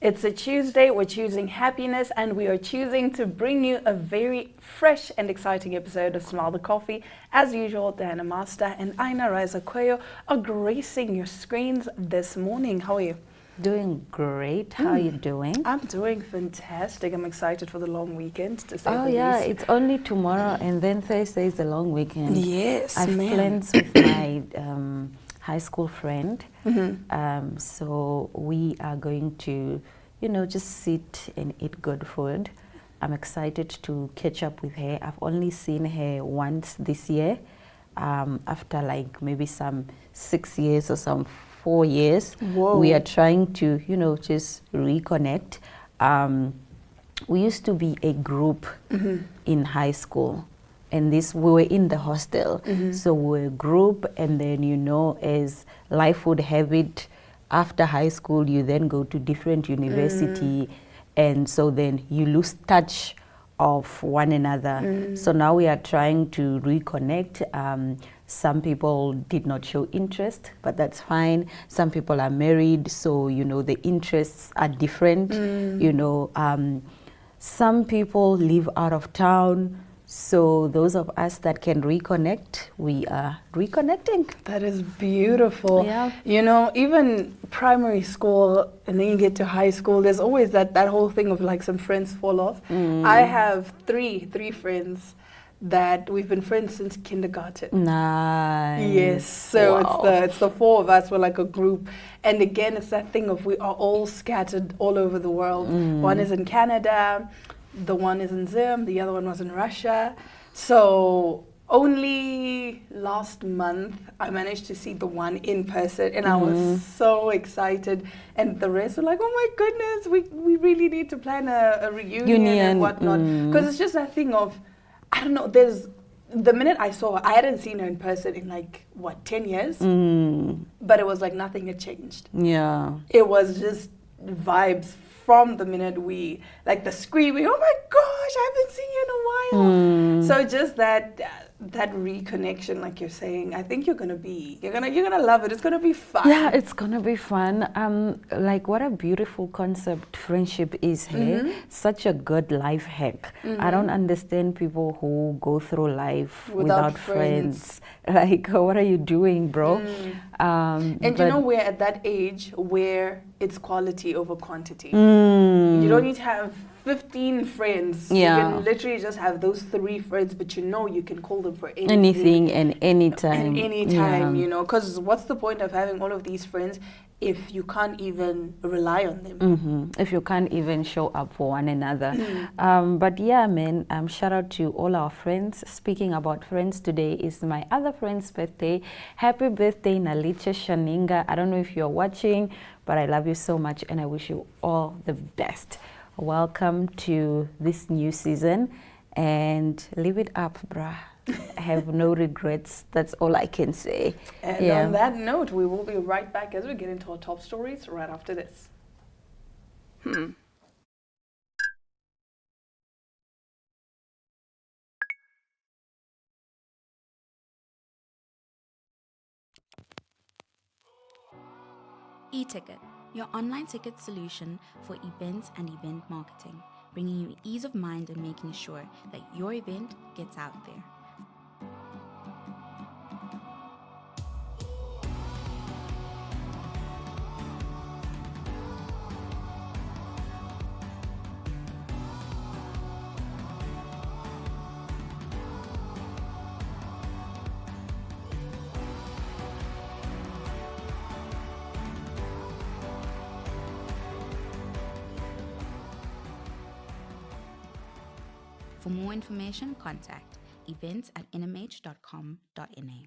It's a Tuesday, we're choosing happiness, and we are choosing to bring you a very fresh and exciting episode of Smile the Coffee. As usual, Diana Master and Aina Raisa Koyo are gracing your screens this morning. How are you? Doing great. How are you doing? I'm doing fantastic. I'm excited for the long weekend, to say Oh the yeah, least. it's only tomorrow and then Thursday is the long weekend. Yes, I've ma'am. plans with my high school friend. So we are going to, just sit and eat good food. I'm excited to catch up with her. I've only seen her once this year, after like maybe some 6 years or some 4 years. Whoa. We are trying to, just reconnect. We used to be a group in high school, and we were in the hostel. So we were a group, and then, as life would have it, after high school, you then go to different university, and so then you lose touch of one another. So now we are trying to reconnect. Some people did not show interest, but that's fine. Some people are married, so the interests are different. Some people live out of town, so those of us that can reconnect, we are reconnecting. That is beautiful. Yeah. Even primary school and then you get to high school, there's always that whole thing of like some friends fall off. I have three friends that we've been friends since kindergarten. Nice. Yes, so Wow. it's the four of us. We're like a group, and again, it's that thing of we are all scattered all over the world. One is in Canada, the one is in Zim, the other one was in Russia. So only last month I managed to see the one in person, and I was so excited. And the rest were like, "Oh my goodness, we really need to plan a reunion and whatnot," because it's just that thing of, I don't know, the minute I saw her, I hadn't seen her in person in 10 years? But it was like nothing had changed. Yeah. It was just vibes from the minute the screaming, "Oh my gosh, I haven't seen you in a while." So just that reconnection, like you're saying, I think you're gonna love it. It's gonna be fun. Yeah, it's gonna be fun. What a beautiful concept friendship is here. Such a good life hack. I don't understand people who go through life without friends. Like, what are you doing, bro? And we're at that age where it's quality over quantity. You don't need to have 15 friends. Yeah. You can literally just have those 3 friends, but you can call them for anything and anytime. Anytime, because what's the point of having all of these friends if you can't even rely on them? If you can't even show up for one another. But yeah, man, shout out to all our friends. Speaking about friends, today is my other friend's birthday. Happy birthday, Nalicha Shaninga. I don't know if you're watching, but I love you so much and I wish you all the best. Welcome to this new season and live it up, bruh. Have no regrets. That's all I can say. And on that note, we will be right back as we get into our top stories right after this. eTicket, your online ticket solution for events and event marketing, bringing you ease of mind and making sure that your event gets out there. For more information, contact events@nmh.com.na.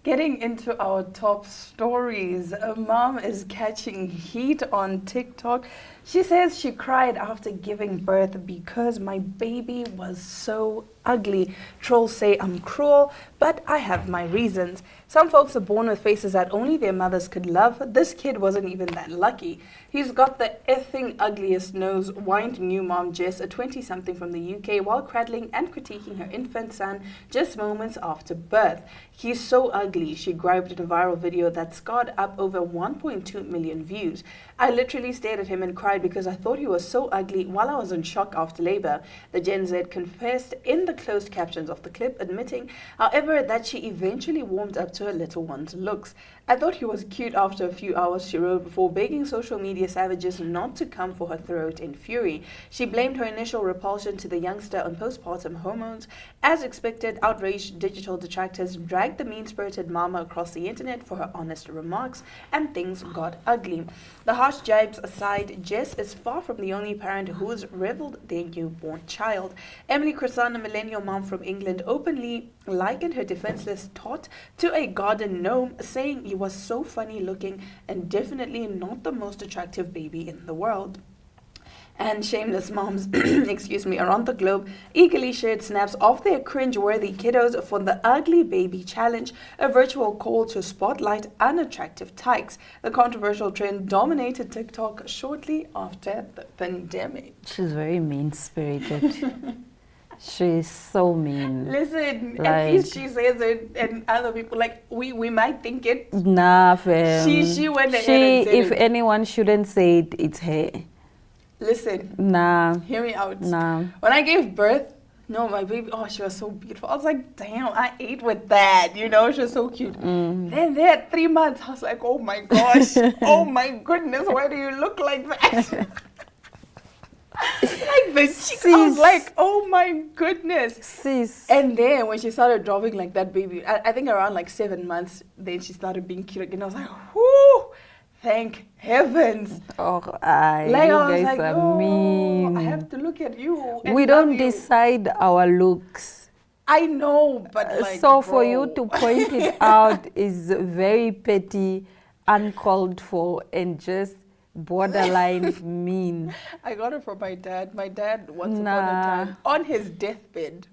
Getting into our top stories, a mom is catching heat on TikTok. She says she cried after giving birth because my baby was so ugly. Trolls say I'm cruel, but I have my reasons. Some folks are born with faces that only their mothers could love. This kid wasn't even that lucky. He's got the effing ugliest nose, whined new mom Jess, a 20-something from the UK, while cradling and critiquing her infant son just moments after birth. He's so ugly, she griped in a viral video that's got up over 1.2 million views. I literally stared at him and cried because I thought he was so ugly while I was in shock after labor, the Gen Z confessed in the closed captions of the clip, admitting, however, that she eventually warmed up to her little one's looks. I thought he was cute after a few hours, she wrote, before begging social media savages not to come for her throat in fury. She blamed her initial repulsion to the youngster on postpartum hormones. As expected, outraged digital detractors dragged the mean-spirited mama across the internet for her honest remarks, and things got ugly. The harsh jibes aside, Jess is far from the only parent who's reveled their newborn child. Emily Cresson, a millennial mom from England, openly likened her defenseless tot to a garden gnome, saying he was so funny looking and definitely not the most attractive baby in the world. And shameless moms, excuse me, around the globe eagerly shared snaps of their cringe-worthy kiddos for the Ugly Baby Challenge, a virtual call to spotlight unattractive tykes. The controversial trend dominated TikTok shortly after the pandemic. She's very mean-spirited. She's so mean. Listen, Like- at least she says it, and other people, like, we might think it. Nah, fam. She went ahead and said if it. anyone shouldn't say it, it's her. Listen, Nah, hear me out. nah. When I gave birth, no, my baby, oh, she was so beautiful. I was like, damn, I ate with that, you know, she was so cute. Then there at 3 months, I was like, oh my gosh, oh my goodness, why do you look like that? Like the cheeks, I was Sis. like, oh my goodness. Sis. And then when she started dropping like that baby, I think around like 7 months, then she started being cute again. I was like, whoo, thank heavens. Oh, Like you I was guys like, are no, mean. I have to look at you. And We love don't you. decide our looks. I know, but like, So for you bro. to point it out is very petty, uncalled for, and just borderline mean. I got it from my dad. My dad, once upon Nah. a time, on his deathbed,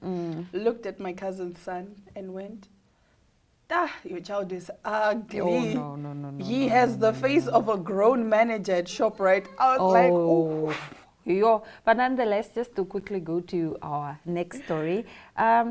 looked at my cousin's son and went, "Ah, your child is ugly. Oh, no. He has the face of a grown manager at ShopRite." I was like, "Oh, Yo, but nonetheless, just to quickly go to our next story.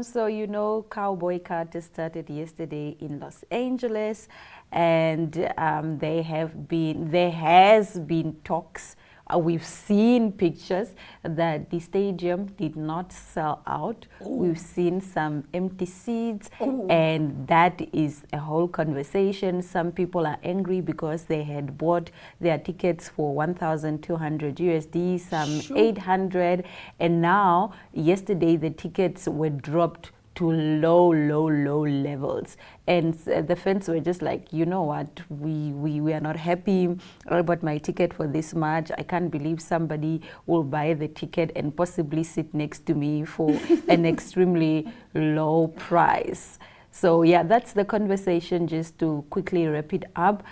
So you know, Cowboy Carter started yesterday in Los Angeles, and there has been talks. We've seen pictures that the stadium did not sell out. We've seen some empty seats, and that is a whole conversation. Some people are angry because they had bought their tickets for 1,200 USD, some Sure. 800, and now yesterday the tickets were dropped to low levels, and the fans were just like, you know what, we are not happy. I bought my ticket for this much. I can't believe somebody will buy the ticket and possibly sit next to me for an extremely low price. So yeah, that's the conversation. Just to quickly wrap it up.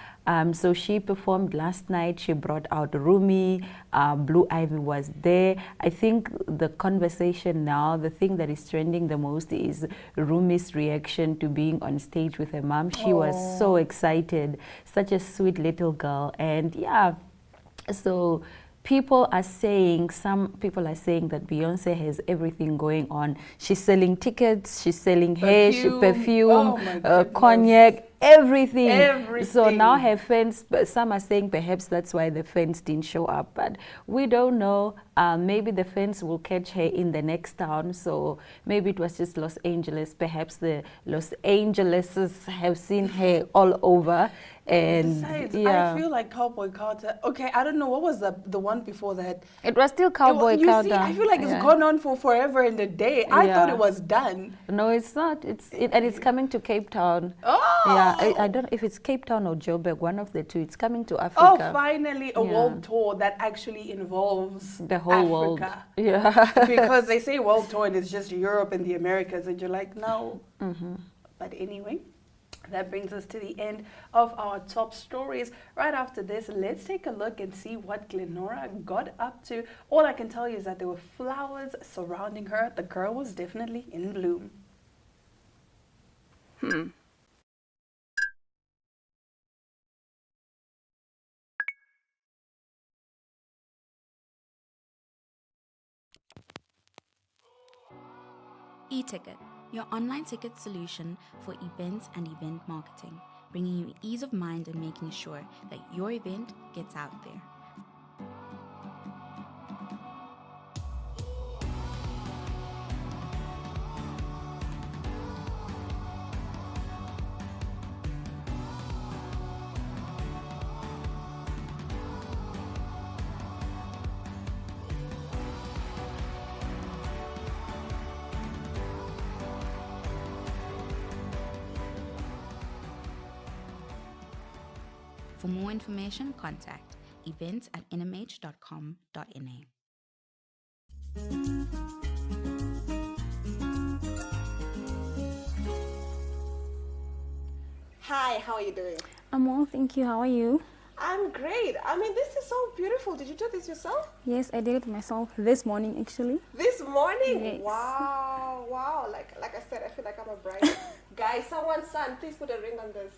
So she performed last night. She brought out Rumi. Blue Ivy was there. I think the conversation now, the thing that is trending the most is Rumi's reaction to being on stage with her mom. She was so excited, such a sweet little girl. And yeah, so some people are saying that Beyonce has everything going on. She's selling tickets, she's selling hair, perfume, Oh my goodness. cognac, everything. So now Everything. her fans, some are saying perhaps that's why the fans didn't show up, but we don't know. Maybe the fans will catch her in the next town. So maybe it was just Los Angeles. Perhaps the Los Angeleses have seen her all over. And Besides, yeah, I feel like Cowboy Carter. Okay, I don't know what was the one before that. it was still Cowboy you Carter. see, I feel like it's Yeah. gone on for forever and a day. I Yeah. thought it was done. No, it's not. And it's coming to Cape Town. Oh, Yeah, I don't know if it's Cape Town or Joburg, one of the two. It's coming to Oh, Africa. finally a Yeah. world tour that actually involves The whole world. Africa. Yeah. Because they say world tour and it's just Europe and the Americas, and you're like, no. But anyway, That brings us to the end of our top stories. Right after this, let's take a look and see what Glenora got up to. All I can tell you is that there were flowers surrounding her. The girl was definitely in bloom. eTicket, your online ticket solution for events and event marketing, bringing you ease of mind and making sure that your event gets out there. For more information, contact events@nmh.com.na. Hi, how are you doing? I'm well, thank you. How are you? I'm great. I mean, this is so beautiful. Did you do this yourself? Yes, I did it myself this morning, actually. This morning? Yes. Wow, wow. Like I said, I feel like I'm a bride. Guys, someone's son, please put a ring on this.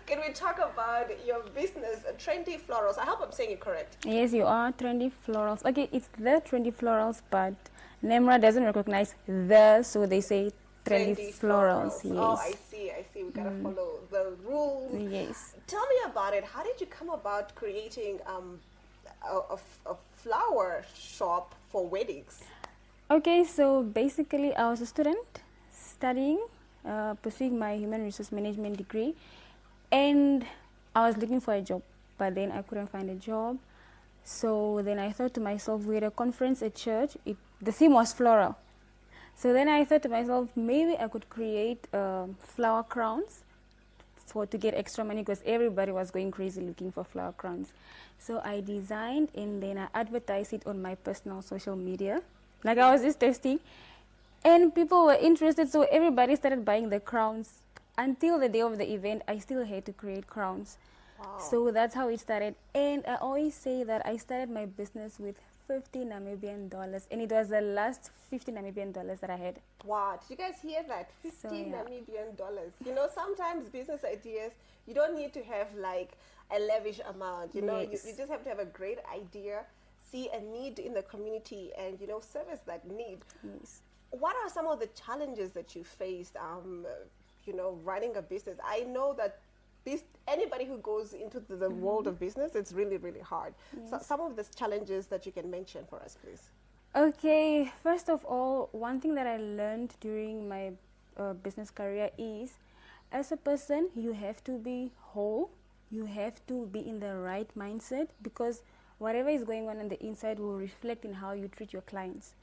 Can we talk about your business, Trendy Florals? I hope I'm saying it correct. Yes, you are Trendy Florals. Okay, it's the Trendy Florals, but Nemra doesn't recognize the, so they say Trendy Florals. Yes. Oh, I see. We gotta follow the rules. Yes. Tell me about it. How did you come about creating a flower shop for weddings? Okay, so basically I was a student studying, pursuing my human resource management degree, and I was looking for a job, but then I couldn't find a job. So then I thought to myself, we had a conference at church, the theme was floral. So then I thought to myself, maybe I could create flower crowns to get extra money, because everybody was going crazy looking for flower crowns. So I designed and then I advertised it on my personal social media. Like I was just testing, and people were interested, so everybody started buying the crowns. Until the day of the event, I still had to create crowns. Wow. So that's how it started. And I always say that I started my business with 50 Namibian dollars, and it was the last 50 Namibian dollars that I had. Wow, did you guys hear that? 50 So, yeah. Namibian dollars. You know, sometimes business ideas, you don't need to have like a lavish amount. You know, Yes. you just have to have a great idea, see a need in the community, and, you know, service that need. Yes. What are some of the challenges that you faced, you know, running a business? I know that anybody who goes into the world of business, it's really, really hard. So some of the challenges that you can mention for us, please. Okay, first of all, one thing that I learned during my business career is, as a person, you have to be whole, you have to be in the right mindset, because whatever is going on the inside will reflect in how you treat your clients.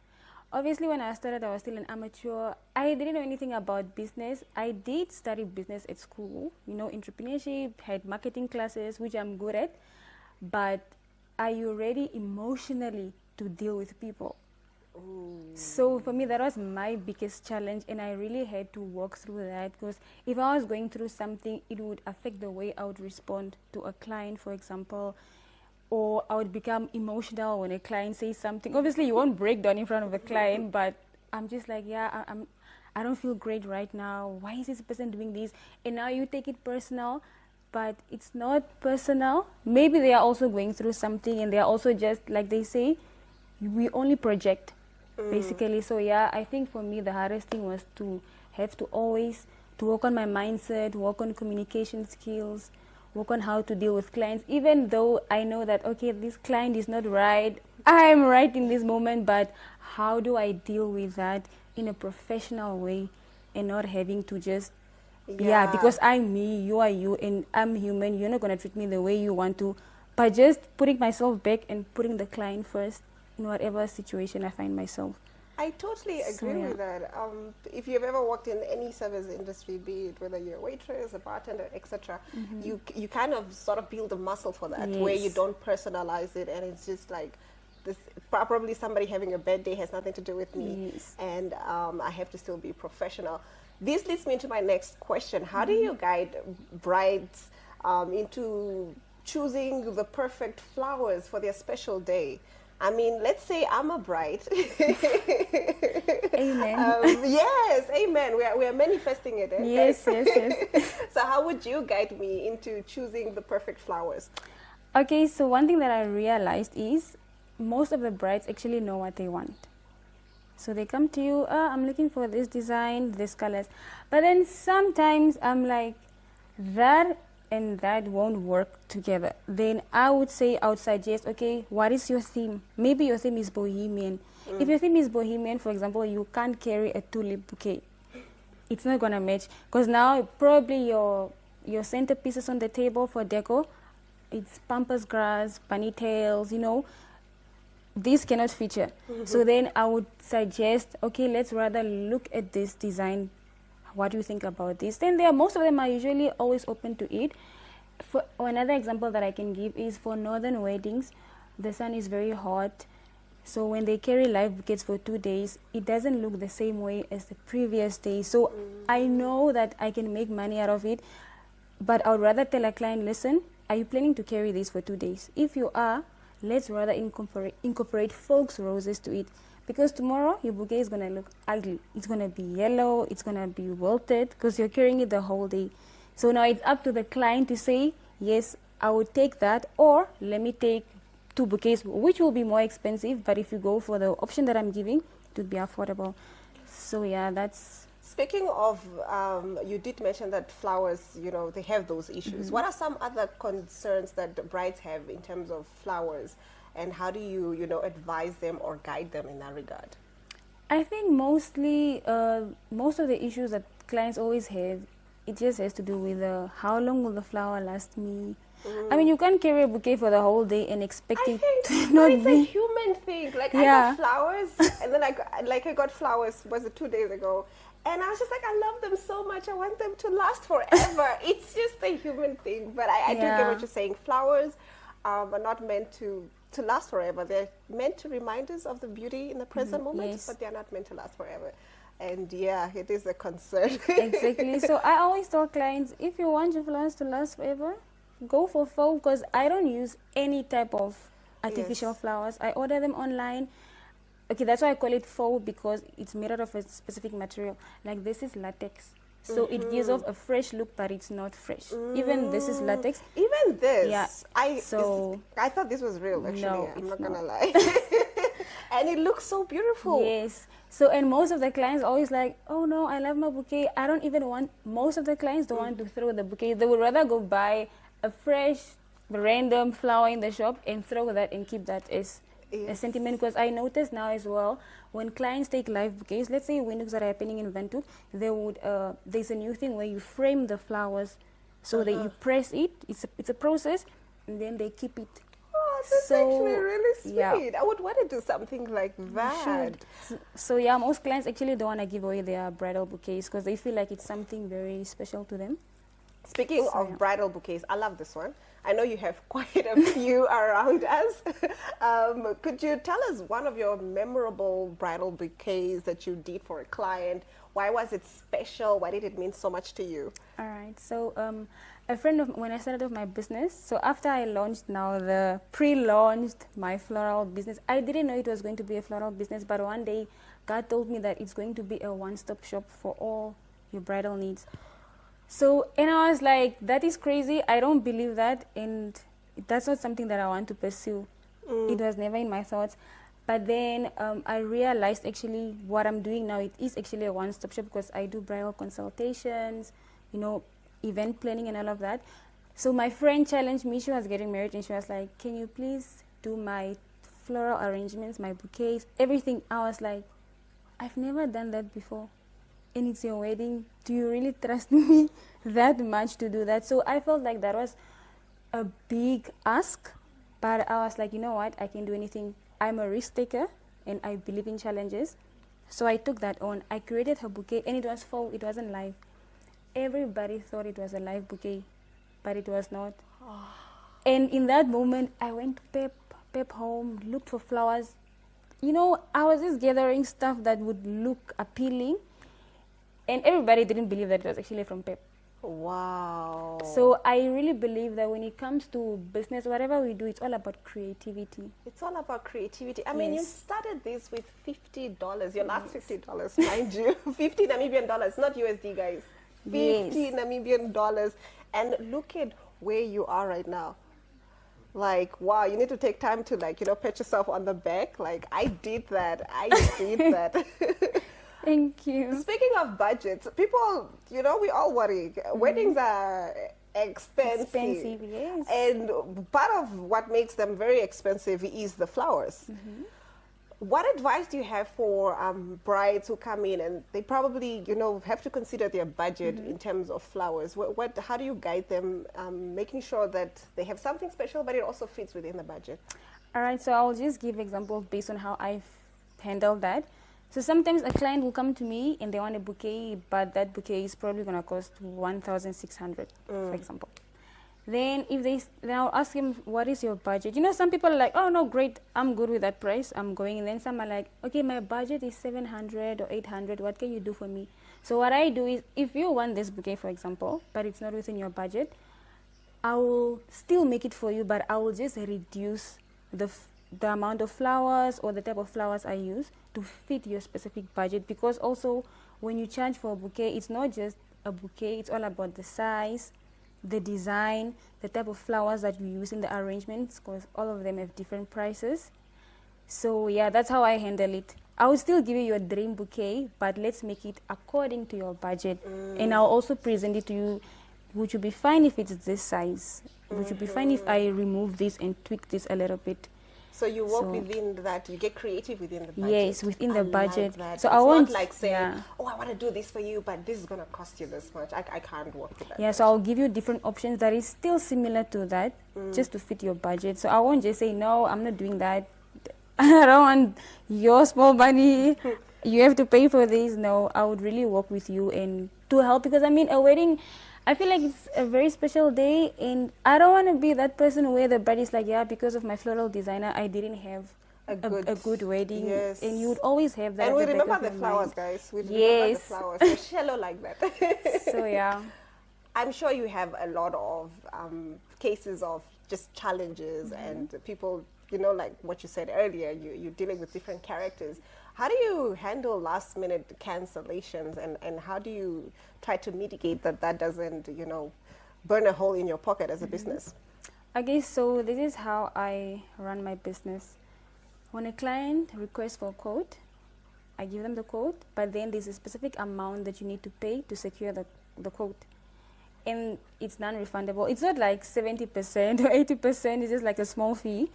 Obviously, when I started, I was still an amateur. I didn't know anything about business. I did study business at school, you know, entrepreneurship, had marketing classes, which I'm good at. But are you ready emotionally to deal with people? Ooh. So for me, that was my biggest challenge, and I really had to work through that, because if I was going through something, it would affect the way I would respond to a client, for example, or I would become emotional when a client says something. Obviously, you won't break down in front of a client, but I'm just like, yeah, I don't feel great right now. Why is this person doing this? And now you take it personal, but it's not personal. Maybe they are also going through something, and they are also just, like they say, we only project, basically. So yeah, I think for me, the hardest thing was to have to always to work on my mindset, work on communication skills, work on how to deal with clients, even though I know that, okay, this client is not right, I'm right in this moment, but how do I deal with that in a professional way and not having to just, because I'm me, you are you, and I'm human, you're not going to treat me the way you want to, but just putting myself back and putting the client first in whatever situation I find myself. I totally So, agree yeah. with that. If you've ever worked in any service industry, be it whether you're a waitress, a bartender, etc., you kind of sort of build a muscle for that, where you Yes. don't personalize it, and it's just like this. Probably somebody having a bad day has nothing to do with me, Yes. and I have to still be professional. This leads me into my next question. How do you guide brides into choosing the perfect flowers for their special day? I mean, let's say I'm a bride. Amen. Yes, amen. We are manifesting it. Eh? Yes, yes, yes. So how would you guide me into choosing the perfect flowers? Okay, so one thing that I realized is most of the brides actually know what they want. So they come to you, I'm looking for this design, this colors. But then sometimes I'm like, that and that won't work together. Then I would suggest, okay, what is your theme? Maybe your theme is bohemian. If your theme is bohemian, for example, you can't carry a tulip bouquet. It's not gonna match, because now probably your centerpieces on the table for deco, it's pampas grass, bunny tails, you know, these cannot feature. So then I would suggest, okay, let's rather look at this design. What do you think about this? Then most of them are usually always open to it. For another example that I can give is for northern weddings, the sun is very hot. So when they carry live bouquets for 2 days, it doesn't look the same way as the previous day. So I know that I can make money out of it, but I would rather tell a client, listen, are you planning to carry this for 2 days? If you are, let's rather incorporate folks' roses to it. Because tomorrow your bouquet is going to look ugly. It's going to be yellow, it's going to be wilted because you're carrying it the whole day. So now it's up to the client to say, yes, I would take that, or let me take 2 bouquets, which will be more expensive, but if you go for the option that I'm giving, it would be affordable. So yeah, that's... Speaking of, you did mention that flowers, you know, they have those issues. What are some other concerns that the brides have in terms of flowers? And how do you, you know, advise them or guide them in that regard? I think mostly, most of the issues that clients always have, it just has to do with how long will the flower last me. I mean, you can't carry a bouquet for the whole day and expect it to not it's be... a human thing. Like, I got flowers, and then I got flowers, was it 2 days ago? And I was just like, I love them so much. I want them to last forever. It's just a human thing. But I do get what you're saying. Flowers are not meant to last forever. They're meant to remind us of the beauty in the present moment, but they're not meant to last forever. And yeah, it is a concern. Exactly. So I always tell clients, if you want your flowers to last forever, go for faux, because I don't use any type of artificial flowers. I order them online. Okay, that's why I call it faux, because it's made out of a specific material. Like, this is latex. So it gives off a fresh look, but it's not fresh. Even this is latex. Even this? Yeah. I thought this was real, actually. No, I'm not going to lie. And it looks so beautiful. Yes. So, and most of the clients always like, oh no, I love my bouquet. I don't even want, most of the clients don't want to throw the bouquet. They would rather go buy a fresh, random flower in the shop and throw that and keep that as a sentiment. Because I notice now as well, when clients take live bouquets, let's say windows that are happening in Windhoek, they would, there's a new thing where you frame the flowers so that you press it. It's a process, and then they keep it. Oh, that's actually really sweet. Yeah. I would want to do something like that. So yeah, most clients actually don't want to give away their bridal bouquets because they feel like it's something very special to them. Speaking of bridal bouquets, I love this one. I know you have quite a few around us. Could you tell us one of your memorable bridal bouquets that you did for a client? Why was it special? Why did it mean so much to you? All right. So a friend of when I started off my business, so after I launched pre-launched my floral business, I didn't know it was going to be a floral business, but one day God told me that it's going to be a one-stop shop for all your bridal needs. So, and I was like, that is crazy. I don't believe that. And that's not something that I want to pursue. It was never in my thoughts. But then I realized actually what I'm doing now, it is actually a one-stop shop because I do bridal consultations, you know, event planning and all of that. So my friend challenged me. She was getting married and she was like, can you please do my floral arrangements, my bouquets, everything. I was like, I've never done that before. And it's your wedding. Do you really trust me that much to do that? So I felt like that was a big ask, but I was like, you know what? I can do anything. I'm a risk taker and I believe in challenges. So I took that on. I created her bouquet and it was full. It wasn't live. Everybody thought it was a live bouquet, but it was not. And in that moment, I went to Pep home, looked for flowers. You know, I was just gathering stuff that would look appealing. And everybody didn't believe that it was actually from Pep. Wow. So I really believe that when it comes to business, whatever we do, it's all about creativity. It's all about creativity. I mean, you Yes. started this with $50, your last $50, mind you. 50 Namibian dollars, not USD, guys. 50 Yes. Namibian dollars. And look at where you are right now. Like, wow, you need to take time to, like, you know, pat yourself on the back. Like, I did that. I did that. Thank you. Speaking of budgets, people, you know, we all worry. Weddings are expensive. Expensive, yes. And part of what makes them very expensive is the flowers. What advice do you have for brides who come in and they probably, you know, have to consider their budget in terms of flowers? How do you guide them, making sure that they have something special, but it also fits within the budget? All right, so I'll just give examples based on how I've handled that. So sometimes a client will come to me and they want a bouquet, but that bouquet is probably going to cost 1,600, for example. Then then I'll ask him, what is your budget? You know, some people are like, oh no, great, I'm good with that price, I'm going. And then some are like, okay, my budget is 700 or 800, what can you do for me? So what I do is, if you want this bouquet, for example, but it's not within your budget, I will still make it for you, but I will just reduce the amount of flowers or the type of flowers I use to fit your specific budget. Because also when you charge for a bouquet, it's not just a bouquet, it's all about the size, the design, the type of flowers that you use in the arrangements, because all of them have different prices. So yeah, that's how I handle it. I will still give you your dream bouquet, but let's make it according to your budget. And I'll also present it to you. Would you be fine if it's this size? Would you be fine if I remove this and tweak this a little bit? So you work So- within that, you get creative within the budget. Yes, within the I like budget. that. So it's I won't not like saying, yeah. oh, I want to do this for you, but this is going to cost you this much. I can't work with that. Yeah, so I'll give you different options that is still similar to that, just to fit your budget. So I won't just say, no, I'm not doing that. I don't want your small money. You have to pay for this. No, I would really work with you and to help, because I mean, a wedding, I feel like it's a very special day, and I don't want to be that person where the bride is like, yeah, because of my floral designer, I didn't have a good wedding. Yes. And you would always have that. And at we the back remember of the your flowers, mind. guys. We remember Yes. the flowers. They're shallow like that. So yeah. I'm sure you have a lot of cases of just challenges and people, you know, like what you said earlier, you're dealing with different characters. How do you handle last minute cancellations and how do you try to mitigate that doesn't, you know, burn a hole in your pocket as a business? Okay, so this is how I run my business. When a client requests for a quote, I give them the quote, but then there's a specific amount that you need to pay to secure the quote. And it's non-refundable. It's not like 70% or 80%, it's just like a small fee.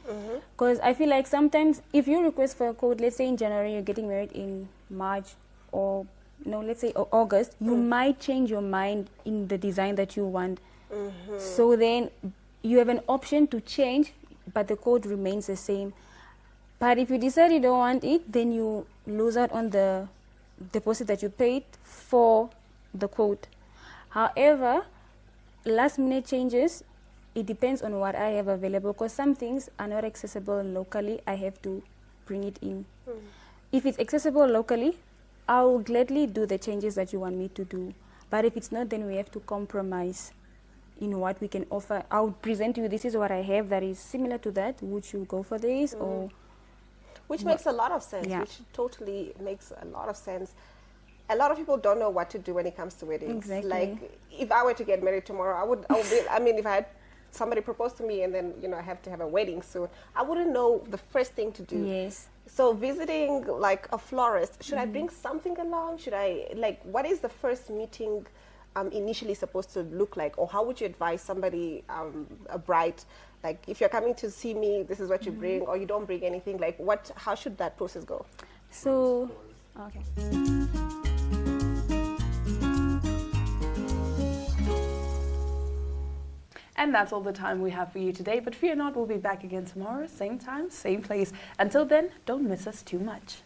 Because I feel like sometimes if you request for a quote, let's say in January, you're getting married in March, or no, let's say August, you might change your mind in the design that you want. So then you have an option to change, but the quote remains the same. But if you decide you don't want it, then you lose out on the deposit that you paid for the quote. However, last minute changes, it depends on what I have available, because some things are not accessible locally. I have to bring it in. If it's accessible locally, I will gladly do the changes that you want me to do. But if it's not, then we have to compromise in what we can offer. I'll present you, this is what I have that is similar to that. Would you go for this? Or Which makes a lot of sense, Yeah. which totally makes a lot of sense. A lot of people don't know what to do when it comes to weddings. Exactly. Like, if I were to get married tomorrow, I would be, I mean, if I had somebody propose to me and then, you know, I have to have a wedding soon, I wouldn't know the first thing to do. yes. So visiting like a florist, should I bring something along? Should I, like, what is the first meeting initially supposed to look like? Or how would you advise somebody, a bride, like if you're coming to see me, this is what you bring, or you don't bring anything, like how should that process go? So, okay. And that's all the time we have for you today. But fear not, we'll be back again tomorrow, same time, same place. Until then, don't miss us too much.